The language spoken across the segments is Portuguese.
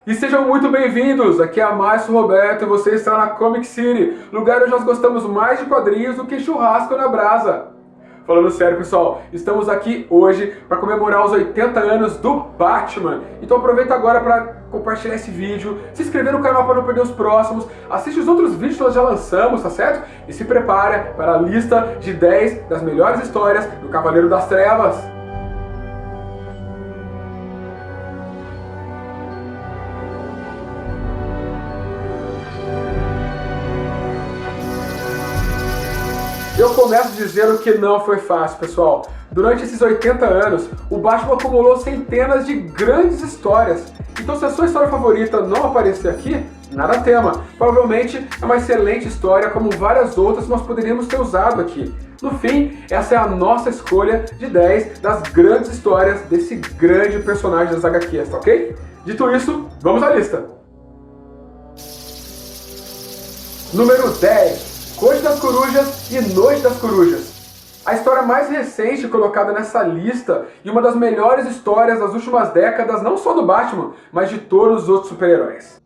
E sejam muito bem-vindos! Aqui é Márcio Roberto e você está na Comic City, lugar onde nós gostamos mais de quadrinhos do que churrasco na brasa. Falando sério, pessoal, estamos aqui hoje para comemorar os 80 anos do Batman. Então aproveita agora para compartilhar esse vídeo, se inscrever no canal para não perder os próximos, assiste os outros vídeos que nós já lançamos, tá certo? E se prepare para a lista de 10 das melhores histórias do Cavaleiro das Trevas. Eu começo dizendo que não foi fácil, pessoal. Durante esses 80 anos, o Batman acumulou centenas de grandes histórias. Então se a sua história favorita não aparecer aqui, nada tema. Provavelmente é uma excelente história, como várias outras que nós poderíamos ter usado aqui. No fim, essa é a nossa escolha de 10 das grandes histórias desse grande personagem das HQs, tá ok? Dito isso, vamos à lista. Número 10. Corte das Corujas e Noite das Corujas. A história mais recente colocada nessa lista e uma das melhores histórias das últimas décadas, não só do Batman, mas de todos os outros super-heróis.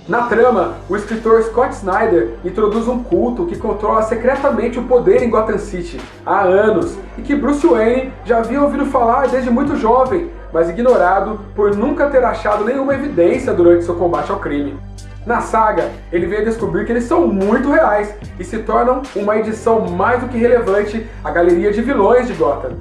Na trama, o escritor Scott Snyder introduz um culto que controla secretamente o poder em Gotham City há anos e que Bruce Wayne já havia ouvido falar desde muito jovem, mas ignorado por nunca ter achado nenhuma evidência durante seu combate ao crime. Na saga, ele veio descobrir que eles são muito reais e se tornam uma edição mais do que relevante à galeria de vilões de Gotham.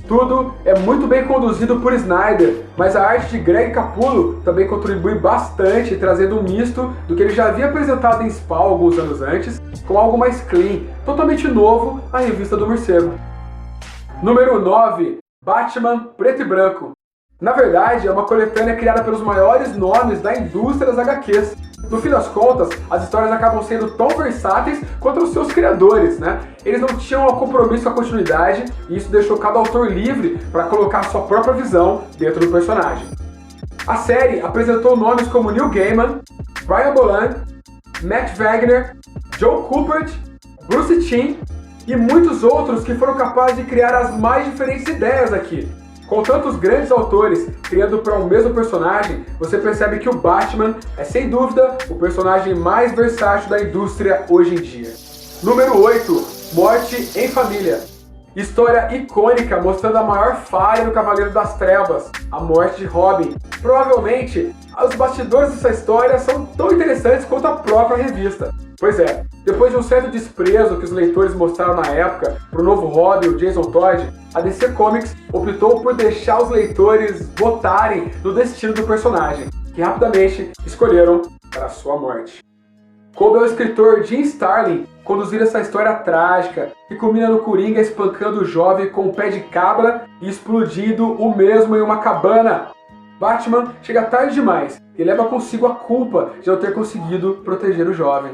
Tudo é muito bem conduzido por Snyder, mas a arte de Greg Capullo também contribui bastante, trazendo um misto do que ele já havia apresentado em Spawn alguns anos antes, com algo mais clean, totalmente novo, a revista do morcego. Número 9. Batman Preto e Branco. Na verdade, é uma coletânea criada pelos maiores nomes da indústria das HQs. No fim das contas, as histórias acabam sendo tão versáteis quanto os seus criadores, né? Eles não tinham um compromisso com a continuidade e isso deixou cada autor livre para colocar sua própria visão dentro do personagem. A série apresentou nomes como Neil Gaiman, Brian Boland, Matt Wagner, Joe Kubert, Bruce Timm e muitos outros que foram capazes de criar as mais diferentes ideias aqui. Com tantos grandes autores criando para um mesmo personagem, você percebe que o Batman é sem dúvida o personagem mais versátil da indústria hoje em dia. Número 8. Morte em Família. História icônica mostrando a maior falha do Cavaleiro das Trevas, a morte de Robin. Provavelmente, os bastidores dessa história são tão interessantes quanto a própria revista. Pois é, depois de um certo desprezo que os leitores mostraram na época para o novo Robin, o Jason Todd, a DC Comics optou por deixar os leitores votarem no destino do personagem, que rapidamente escolheram para a sua morte. Coube ao escritor Jim Starlin conduzir essa história trágica, que culmina no Coringa espancando o jovem com um pé de cabra e explodindo o mesmo em uma cabana. Batman chega tarde demais e leva consigo a culpa de não ter conseguido proteger o jovem.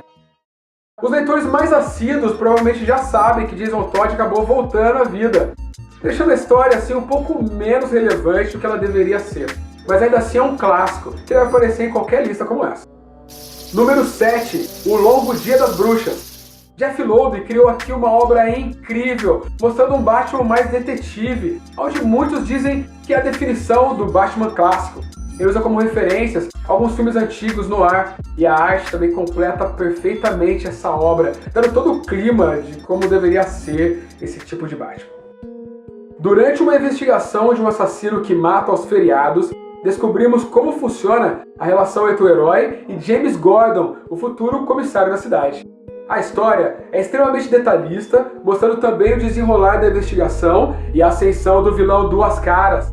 Os leitores mais assíduos provavelmente já sabem que Jason Todd acabou voltando à vida, deixando a história assim um pouco menos relevante do que ela deveria ser. Mas ainda assim é um clássico, que deve aparecer em qualquer lista como essa. Número 7. O Longo Dia das Bruxas. Jeff Loeb criou aqui uma obra incrível, mostrando um Batman mais detetive, onde muitos dizem que é a definição do Batman clássico. Ele usa como referências alguns filmes antigos no ar, e a arte também completa perfeitamente essa obra, dando todo o clima de como deveria ser esse tipo de Batman. Durante uma investigação de um assassino que mata aos feriados, descobrimos como funciona a relação entre o herói e James Gordon, o futuro comissário da cidade. A história é extremamente detalhista, mostrando também o desenrolar da investigação e a ascensão do vilão Duas Caras.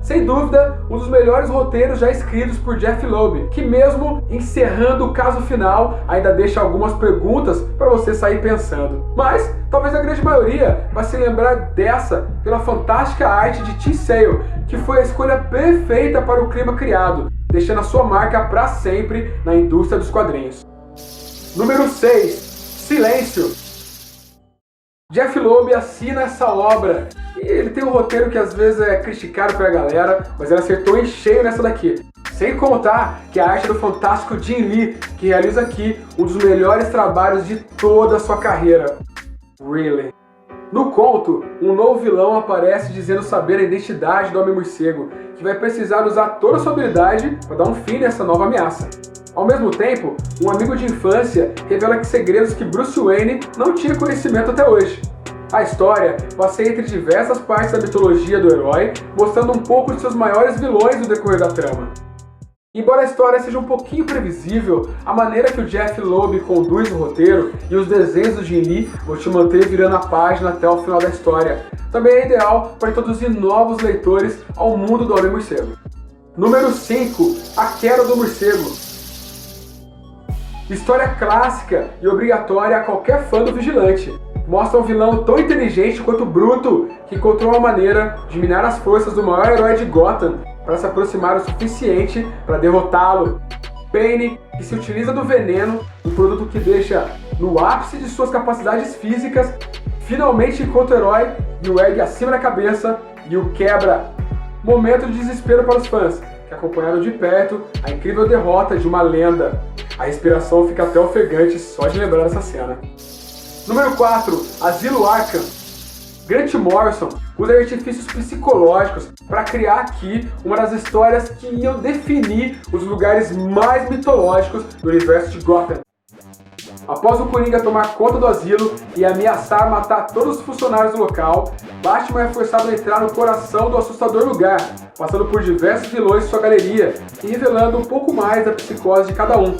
Sem dúvida, um dos melhores roteiros já escritos por Jeff Loeb, que mesmo encerrando o caso final, ainda deixa algumas perguntas para você sair pensando. Mas, talvez a grande maioria vai se lembrar dessa pela fantástica arte de Tim Sale, que foi a escolha perfeita para o clima criado, deixando a sua marca para sempre na indústria dos quadrinhos. Número 6. Silêncio. Jeff Loeb assina essa obra. E ele tem um roteiro que às vezes é criticado pela galera, mas ele acertou em cheio nessa daqui. Sem contar que a arte é do fantástico Jim Lee, que realiza aqui um dos melhores trabalhos de toda a sua carreira. Really? No conto, um novo vilão aparece dizendo saber a identidade do Homem-Morcego, que vai precisar usar toda a sua habilidade para dar um fim nessa nova ameaça. Ao mesmo tempo, um amigo de infância revela segredos que Bruce Wayne não tinha conhecimento até hoje. A história passeia entre diversas partes da mitologia do herói, mostrando um pouco de seus maiores vilões no decorrer da trama. Embora a história seja um pouquinho previsível, a maneira que o Jeff Loeb conduz o roteiro e os desenhos do Jim Lee vão te manter virando a página até o final da história. Também é ideal para introduzir novos leitores ao mundo do Homem-Morcego. Número 5. A Queda do Morcego. História clássica e obrigatória a qualquer fã do Vigilante. Mostra um vilão tão inteligente quanto bruto que encontrou uma maneira de minar as forças do maior herói de Gotham para se aproximar o suficiente para derrotá-lo. Bane, que se utiliza do veneno, um produto que deixa no ápice de suas capacidades físicas, finalmente encontra o herói e o ergue acima da cabeça e o quebra. Momento de desespero para os fãs, que acompanharam de perto a incrível derrota de uma lenda. A respiração fica até ofegante só de lembrar dessa cena. Número 4. Asilo Arkham. Grant Morrison usa artifícios psicológicos para criar aqui uma das histórias que iam definir os lugares mais mitológicos do universo de Gotham. Após o Coringa tomar conta do asilo e ameaçar matar todos os funcionários do local, Batman é forçado a entrar no coração do assustador lugar, passando por diversos vilões de sua galeria e revelando um pouco mais da psicose de cada um.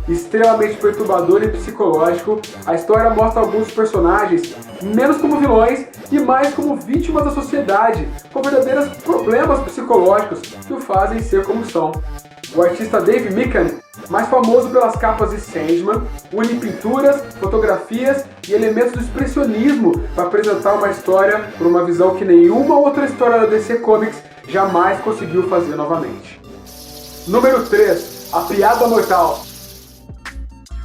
Extremamente perturbador e psicológico, a história mostra alguns personagens menos como vilões e mais como vítimas da sociedade, com verdadeiros problemas psicológicos que o fazem ser como são. O artista Dave Mikan, mais famoso pelas capas de Sandman, une pinturas, fotografias e elementos do expressionismo para apresentar uma história por uma visão que nenhuma outra história da DC Comics jamais conseguiu fazer novamente. Número 3. A Piada Mortal.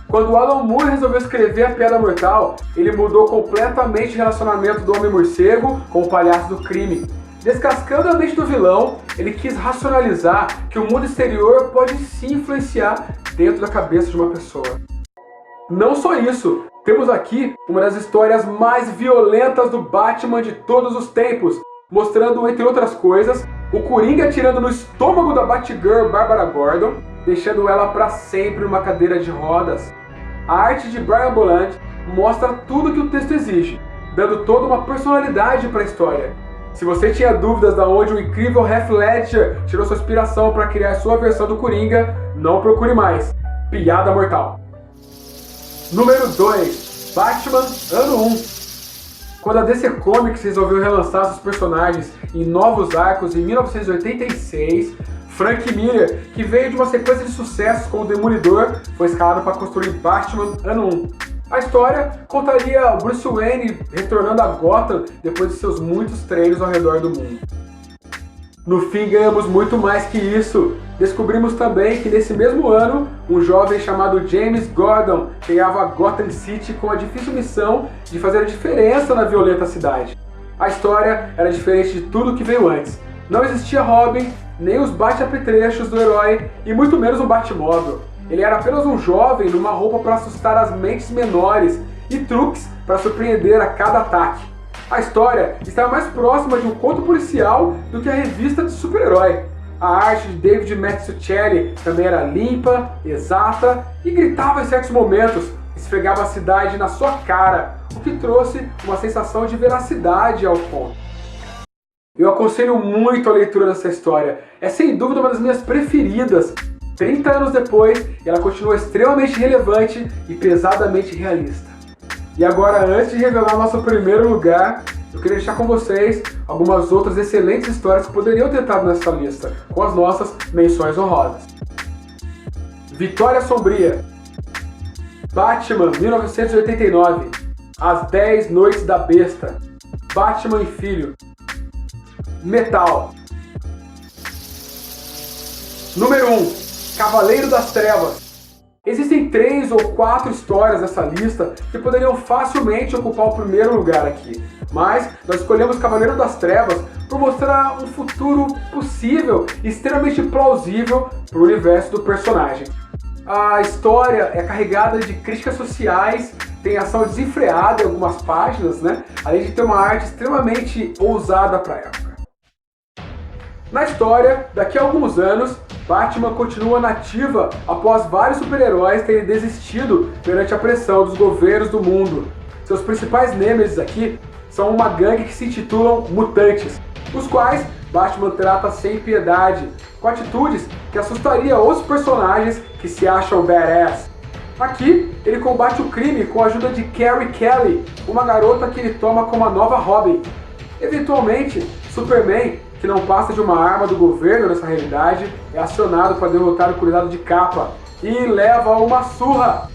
Quando Alan Moore resolveu escrever A Piada Mortal, ele mudou completamente o relacionamento do Homem-Morcego com o palhaço do crime. Descascando a mente do vilão, ele quis racionalizar que o mundo exterior pode sim influenciar dentro da cabeça de uma pessoa. Não só isso, temos aqui uma das histórias mais violentas do Batman de todos os tempos, mostrando, entre outras coisas, o Coringa atirando no estômago da Batgirl Barbara Gordon, deixando ela para sempre numa cadeira de rodas. A arte de Brian Bolland mostra tudo que o texto exige, dando toda uma personalidade para a história. Se você tinha dúvidas de onde o incrível Heath Ledger tirou sua inspiração para criar sua versão do Coringa, não procure mais. Piada Mortal. Número 2. Batman Ano 1. Quando a DC Comics resolveu relançar seus personagens em novos arcos em 1986, Frank Miller, que veio de uma sequência de sucessos como Demolidor, foi escalado para construir Batman Ano 1. A história contaria Bruce Wayne retornando a Gotham depois de seus muitos treinos ao redor do mundo. No fim, ganhamos muito mais que isso. Descobrimos também que nesse mesmo ano, um jovem chamado James Gordon chegava a Gotham City com a difícil missão de fazer a diferença na violenta cidade. A história era diferente de tudo que veio antes. Não existia Robin, nem os bate-apetrechos do herói e muito menos um Batmóvel. Ele era apenas um jovem numa roupa para assustar as mentes menores e truques para surpreender a cada ataque. A história estava mais próxima de um conto policial do que a revista de super-herói. A arte de David Mazzucchelli também era limpa, exata e gritava em certos momentos, esfregava a cidade na sua cara, o que trouxe uma sensação de veracidade ao conto. Eu aconselho muito a leitura dessa história, é sem dúvida uma das minhas preferidas. 30 anos depois, ela continua extremamente relevante e pesadamente realista. E agora, antes de revelar nosso primeiro lugar, eu queria deixar com vocês algumas outras excelentes histórias que poderiam ter estado nessa lista, com as nossas menções honrosas. Vitória Sombria. Batman, 1989. As 10 Noites da Besta. Batman e Filho. Metal. Número 1. Cavaleiro das Trevas. Existem 3 ou 4 histórias nessa lista que poderiam facilmente ocupar o primeiro lugar aqui, mas nós escolhemos Cavaleiro das Trevas por mostrar um futuro possível e extremamente plausível para o universo do personagem. A história é carregada de críticas sociais tem ação desenfreada em algumas páginas, né? Além de ter uma arte extremamente ousada para a época. Na história, daqui a alguns anos, Batman continua nativa após vários super-heróis terem desistido perante a pressão dos governos do mundo. Seus principais nêmesis aqui são uma gangue que se intitulam Mutantes, os quais Batman trata sem piedade, com atitudes que assustariam outros personagens que se acham badass. Aqui, ele combate o crime com a ajuda de Carrie Kelly, uma garota que ele toma como a nova Robin. Eventualmente, Superman, que não passa de uma arma do governo nessa realidade, é acionado para derrotar o Cuidado de Capa e leva uma surra.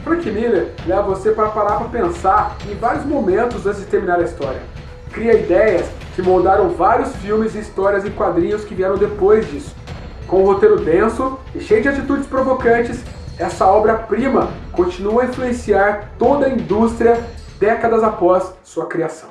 Frank Miller leva você para parar para pensar em vários momentos antes de terminar a história. Cria ideias que moldaram vários filmes e histórias em quadrinhos que vieram depois disso. Com um roteiro denso e cheio de atitudes provocantes, essa obra-prima continua a influenciar toda a indústria décadas após sua criação.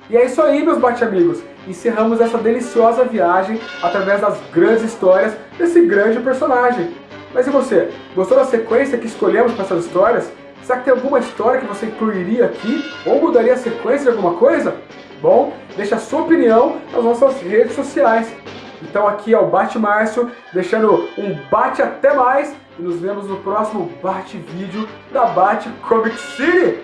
E é isso aí, meus bate-amigos! Encerramos essa deliciosa viagem através das grandes histórias desse grande personagem. Mas e você? Gostou da sequência que escolhemos para essas histórias? Será que tem alguma história que você incluiria aqui? Ou mudaria a sequência de alguma coisa? Bom, deixa a sua opinião nas nossas redes sociais. Então aqui é o Bate Márcio, deixando um bate até mais, e nos vemos no próximo Bate Vídeo da Bate Comic City!